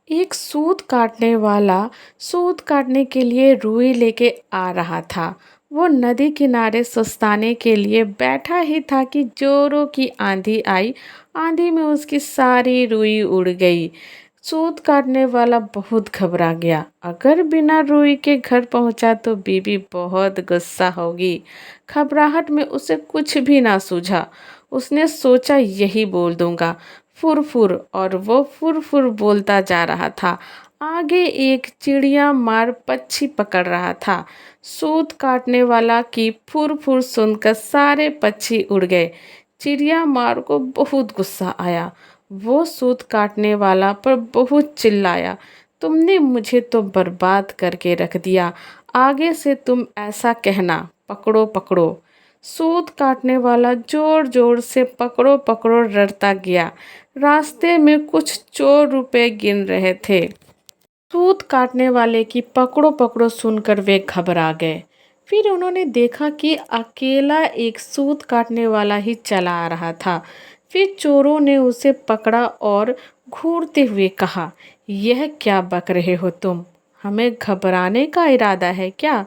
एक सूत काटने वाला सूत काटने के लिए रुई लेके आ रहा था। वो नदी किनारे सुस्ताने के लिए बैठा ही था कि जोरों की आंधी आई। आंधी में उसकी सारी रुई उड़ गई। सूत काटने वाला बहुत घबरा गया। अगर बिना रुई के घर पहुंचा तो बीबी बहुत गुस्सा होगी। घबराहट में उसे कुछ भी ना सूझा। उसने सोचा यही बोल दूंगा, फुर फुर, और वो फुर फुर बोलता जा रहा था। आगे एक चिड़िया मार पक्षी पकड़ रहा था। सूत काटने वाला की फुर फुर सुनकर सारे पक्षी उड़ गए। चिड़िया मार को बहुत गुस्सा आया। वो सूत काटने वाला पर बहुत चिल्लाया, तुमने मुझे तो बर्बाद करके रख दिया। आगे से तुम ऐसा कहना, पकड़ो पकड़ो। सूत काटने वाला जोर जोर से पकड़ो पकड़ो रटता गया। रास्ते में कुछ चोर रुपए गिन रहे थे। सूत काटने वाले की पकड़ो पकड़ो सुनकर वे घबरा गए। फिर उन्होंने देखा कि अकेला एक सूत काटने वाला ही चला आ रहा था। फिर चोरों ने उसे पकड़ा और घूरते हुए कहा, यह क्या बक रहे हो तुम? हमें घबराने का इरादा है क्या?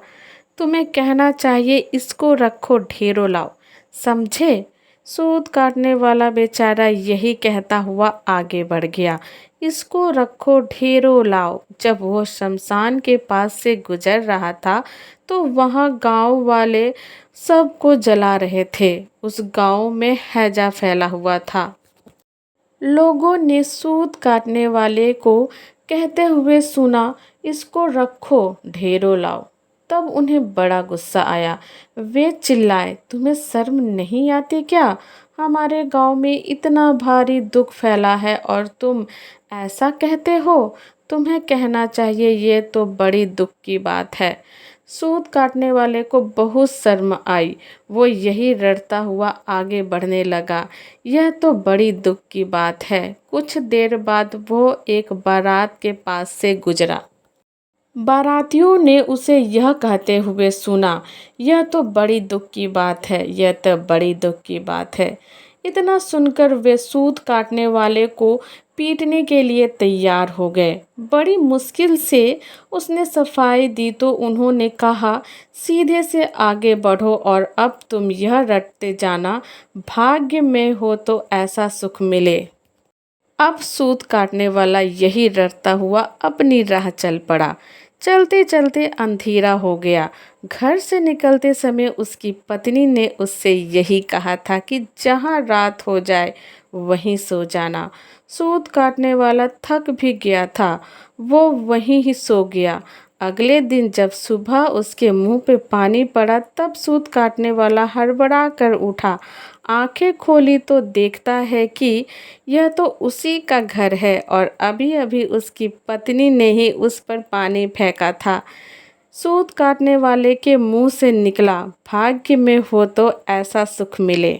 तुम्हें कहना चाहिए इसको रखो, ढेरों लाओ, समझे? सूत काटने वाला बेचारा यही कहता हुआ आगे बढ़ गया, इसको रखो, ढेरों लाओ। जब वो शमशान के पास से गुजर रहा था तो वहाँ गांव वाले सबको जला रहे थे। उस गांव में हैजा फैला हुआ था। लोगों ने सूत काटने वाले को कहते हुए सुना, इसको रखो, ढेरों लाओ। तब उन्हें बड़ा गुस्सा आया। वे चिल्लाए, तुम्हें शर्म नहीं आती क्या? हमारे गांव में इतना भारी दुख फैला है और तुम ऐसा कहते हो? तुम्हें कहना चाहिए ये तो बड़ी दुख की बात है। सूत काटने वाले को बहुत शर्म आई। वो यही रटता हुआ आगे बढ़ने लगा, यह तो बड़ी दुख की बात है। कुछ देर बाद वो एक बारात के पास से गुजरा। बारातियों ने उसे यह कहते हुए सुना, यह तो बड़ी दुख की बात है, यह तो बड़ी दुख की बात है। इतना सुनकर वे सूत काटने वाले को पीटने के लिए तैयार हो गए। बड़ी मुश्किल से उसने सफाई दी तो उन्होंने कहा, सीधे से आगे बढ़ो और अब तुम यह रटते जाना, भाग्य में हो तो ऐसा सुख मिले। अब सूत काटने वाला यही रटता हुआ अपनी राह चल पड़ा। चलते चलते अंधेरा हो गया। घर से निकलते समय उसकी पत्नी ने उससे यही कहा था कि जहाँ रात हो जाए वहीं सो जाना। सूत काटने वाला थक भी गया था, वो वहीं ही सो गया। अगले दिन जब सुबह उसके मुंह पे पानी पड़ा तब सूत काटने वाला हड़बड़ा कर उठा। आंखें खोली तो देखता है कि यह तो उसी का घर है और अभी अभी उसकी पत्नी ने ही उस पर पानी फेंका था। सूत काटने वाले के मुंह से निकला, भाग्य में हो तो ऐसा सुख मिले।